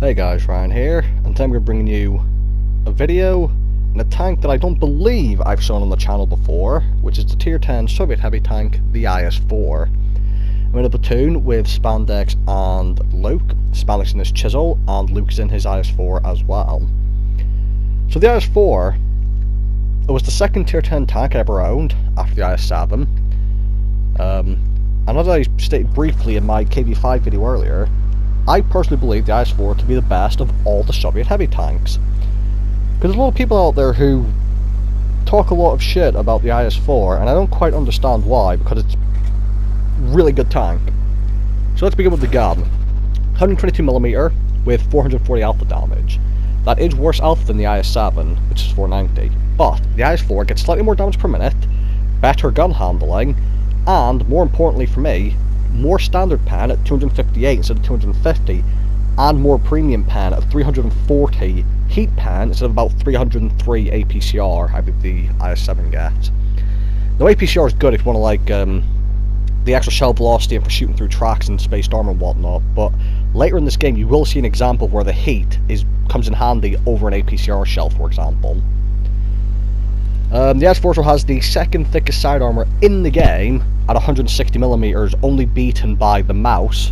Hey guys, Ryan here, and today I'm going to be bringing you a video in a tank that I don't believe I've shown on the channel before, which is the Tier 10 Soviet heavy tank, the IS4. I'm in a platoon with Spandex and Luke. Spandex in his Chisel, and Luke's in his IS4 as well. So the IS4, it was the second Tier 10 tank I ever owned after the IS7. And as I stated briefly in my KV5 video earlier, I personally believe the IS4 to be the best of all the Soviet heavy tanks. Because there's a lot of people out there who talk a lot of shit about the IS4, and I don't quite understand why, because it's a really good tank. So let's begin with the gun. 122mm with 440 alpha damage. That is worse alpha than the IS7, which is 490. But the IS4 gets slightly more damage per minute, better gun handling, and more importantly for me, more standard pan at 258 instead of 250, and more premium pan at 340 heat pan instead of about 303 APCR, I believe the IS7 gets. Now APCR is good if you want to like the extra shell velocity and for shooting through tracks and spaced armor and whatnot, but later in this game you will see an example where the heat comes in handy over an APCR shell, for example. The IS4 also has the second thickest side armor in the game at 160mm, only beaten by the Mouse,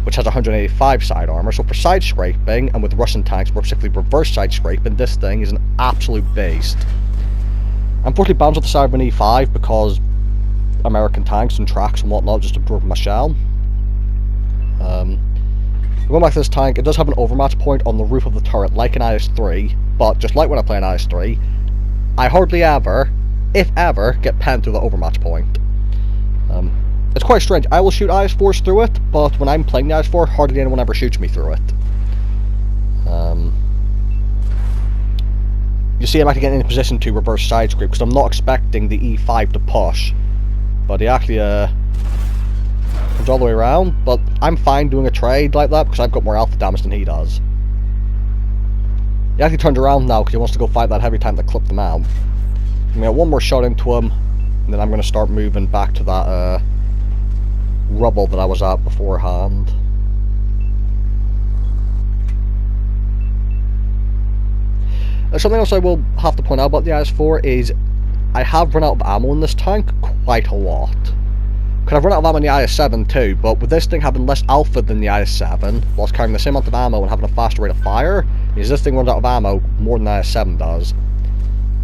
which has 185 side armor. So for side scraping, and with Russian tanks, more particularly reverse side scraping, this thing is an absolute beast. Unfortunately, bounds off the side of an E5 because American tanks and tracks and whatnot just absorb my shell. Going back to this tank, it does have an overmatch point on the roof of the turret, like an IS3, but just like when I play an IS3, I hardly ever, if ever, get penned through the overmatch point. It's quite strange. I will shoot IS4s through it, but when I'm playing the IS4, hardly anyone ever shoots me through it. You see, I'm actually getting in a position to reverse side scrape because I'm not expecting the E5 to push, but he actually comes all the way around. But I'm fine doing a trade like that because I've got more alpha damage than he does. He actually turned around now because he wants to go fight that heavy tank that clipped them out. I'm going to get one more shot into him, and then I'm going to start moving back to that rubble that I was at beforehand. Something else I will have to point out about the IS4 is I have run out of ammo in this tank quite a lot. Because I've run out of ammo in the IS7 too, but with this thing having less alpha than the IS7, whilst carrying the same amount of ammo and having a faster rate of fire, means this thing runs out of ammo more than the IS7 does.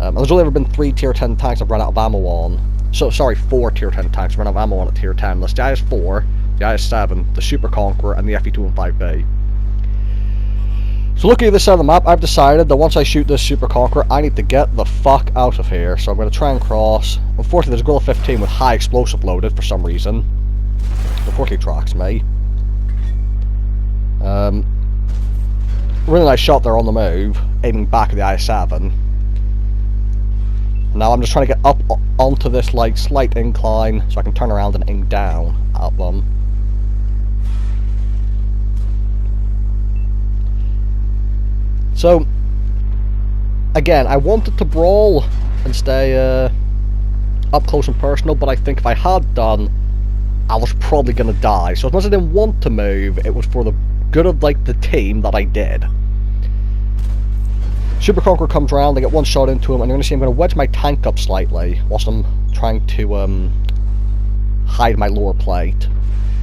And there's only ever been 3 Tier 10 tanks I've run out of ammo on. So, sorry, 4 Tier 10 tanks I've run out of ammo on at Tier 10. That's the IS4, the IS7, the Super Conqueror, and the FE215B. So looking at this side of the map, I've decided that once I shoot this Super Conqueror, I need to get the fuck out of here. So I'm going to try and cross. Unfortunately, there's a Gorilla 15 with high explosive loaded for some reason. Unfortunately, tracks me. Really nice shot there on the move, aiming back at the IS7. Now I'm just trying to get up onto this like slight incline so I can turn around and aim down at them. So, again, I wanted to brawl and stay up close and personal, but I think if I had done, I was probably going to die. So as much as I didn't want to move, it was for the good of like the team that I did. Super Conqueror comes around, I get one shot into him, and you're going to see I'm going to wedge my tank up slightly whilst I'm trying to hide my lower plate.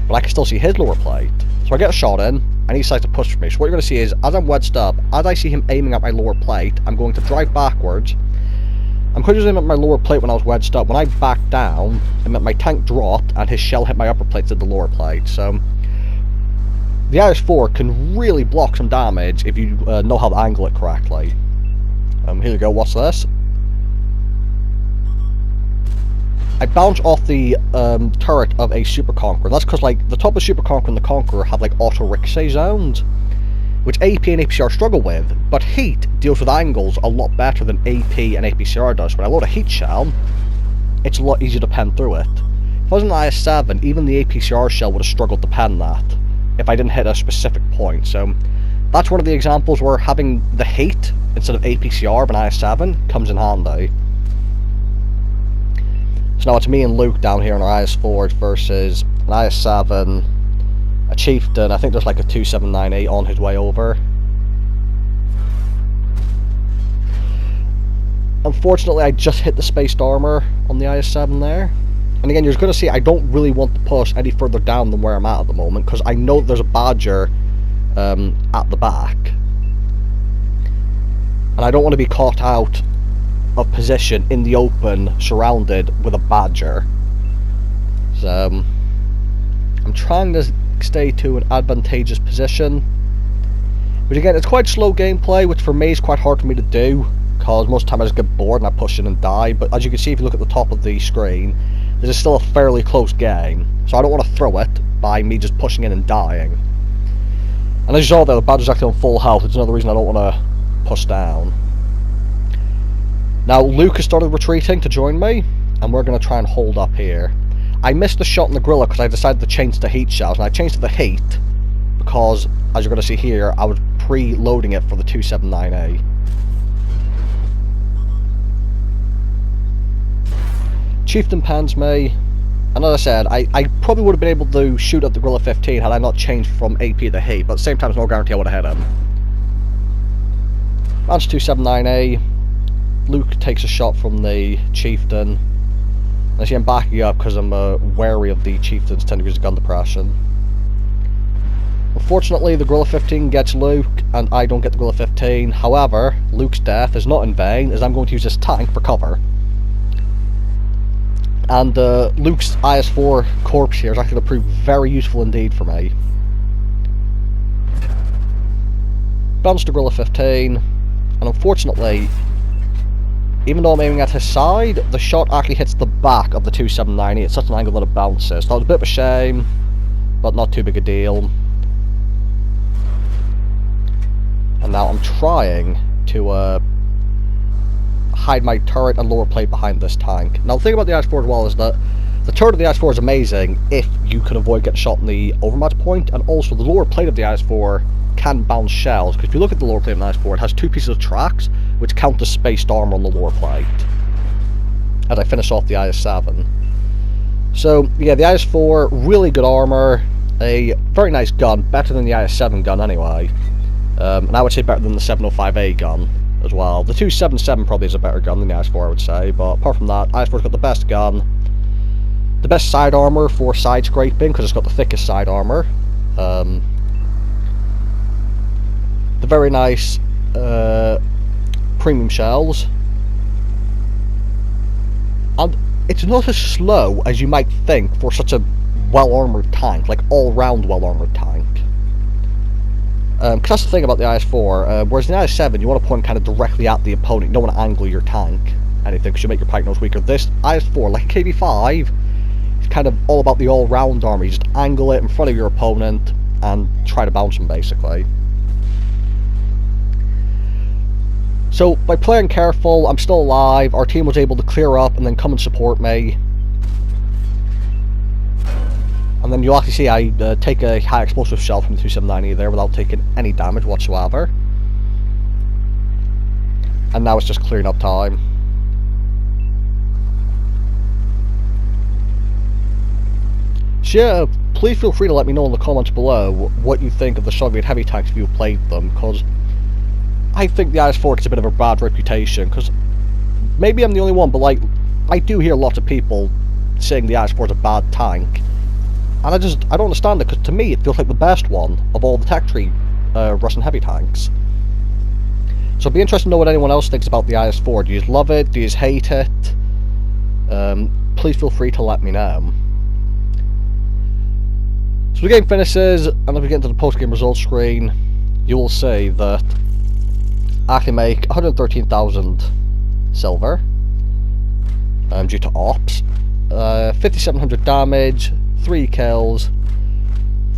But I can still see his lower plate. So I get a shot in, and he decides to push for me. So what you're going to see is, as I'm wedged up, as I see him aiming at my lower plate, I'm going to drive backwards. I'm quite aiming at my lower plate when I was wedged up. When I backed down, it meant my tank dropped, and his shell hit my upper plate to the lower plate. So the IS4 can really block some damage if you know how to angle it correctly. Here you go, what's this? I bounce off the turret of a Super Conqueror. That's because like the top of Super Conqueror and the Conqueror have like auto ricochet zones, which AP and APCR struggle with, but heat deals with angles a lot better than AP and APCR does. When I load a heat shell, it's a lot easier to pen through it. If I was an IS7, even the APCR shell would have struggled to pen that if I didn't hit a specific point. So that's one of the examples where having the heat instead of APCR of an IS7 comes in handy. So now it's me and Luke down here on our IS4 versus an IS7, a chieftain. I think there's like a 2798 on his way over. Unfortunately, I just hit the spaced armor on the IS-7 there. And again, you're going to see I don't really want to push any further down than where I'm at the moment, because I know there's a Badger at the back. And I don't want to be caught out of position in the open, surrounded with a Badger. So, I'm trying to stay to an advantageous position. Which again, it's quite slow gameplay, which for me is quite hard for me to do, because most of the time I just get bored and I push in and die. But as you can see, if you look at the top of the screen, this is still a fairly close game, so I don't want to throw it by me just pushing in and dying. And as you saw there, the Badger's actually on full health. It's another reason I don't want to push down. Now Luke has started retreating to join me, and we're going to try and hold up here. I missed the shot in the Gorilla because I decided to change to heat shells, and I changed to the heat because, as you're going to see here, I was pre-loading it for the 279A. Chieftain pans me, and as I said, I probably would have been able to shoot at the Gorilla 15 had I not changed from AP to heat, but at the same time, there's no guarantee I would have hit him. Bounce 279A, Luke takes a shot from the Chieftain. I see I'm backing up because I'm wary of the Chieftain's 10 degrees of gun depression. Unfortunately, the Gorilla 15 gets Luke, and I don't get the Gorilla 15. However, Luke's death is not in vain, as I'm going to use this tank for cover. And Luke's IS4 corpse here is actually going to prove very useful indeed for me. Bounce to Gorilla 15, and unfortunately, even though I'm aiming at his side, the shot actually hits the back of the 279 at such an angle that it bounces. That was a bit of a shame, but not too big a deal. And now I'm trying to hide my turret and lower plate behind this tank. Now the thing about the IS4 as well is that the turret of the IS4 is amazing if you can avoid getting shot in the overmatch point, and also the lower plate of the IS4 can bounce shells, because if you look at the lower plate of the IS4, it has two pieces of tracks which count as spaced armor on the lower plate as I finish off the IS7. So yeah, the IS4, really good armor, a very nice gun, better than the IS7 gun anyway, and I would say better than the 705A gun as well. The 277 probably is a better gun than the IS4, I would say, but apart from that, IS4's got the best gun, the best side armor for side scraping, because it's got the thickest side armor, the very nice premium shells, and it's not as slow as you might think for such a well-armoured tank, like all-round well-armoured tank. Because that's the thing about the IS4, whereas in the IS7 you want to point kind of directly at the opponent, you don't want to angle your tank, anything, because you make your pike nose weaker. This IS4, like KB5, is kind of all about the all-round armor. You just angle it in front of your opponent and try to bounce him, basically. So, by playing careful, I'm still alive, our team was able to clear up and then come and support me. And then you'll actually see I take a high explosive shell from the 279E there without taking any damage whatsoever. And now it's just clearing up time. So yeah, please feel free to let me know in the comments below what you think of the Soviet heavy tanks if you've played them, because I think the IS-4 gets a bit of a bad reputation, because maybe I'm the only one, but like, I do hear lots of people saying the IS-4 is a bad tank. And I don't understand it, because to me it feels like the best one of all the tech tree Russian heavy tanks. So it'd be interesting to know what anyone else thinks about the IS-4. Do you love it? Do you hate it? Please feel free to let me know. So the game finishes, and as we get into the post-game results screen, you will see that I actually make 113,000 silver due to ops, 5,700 damage, 3 kills,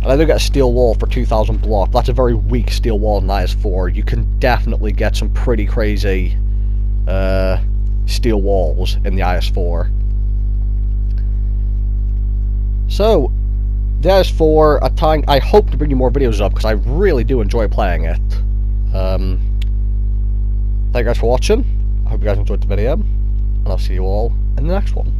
and I do get a steel wall for 2,000 block. That's a very weak steel wall in IS4. You can definitely get some pretty crazy steel walls in the IS4. So, the IS4, a tank I hope to bring you more videos of, because I really do enjoy playing it. Thank you guys for watching. I hope you guys enjoyed the video, and I'll see you all in the next one.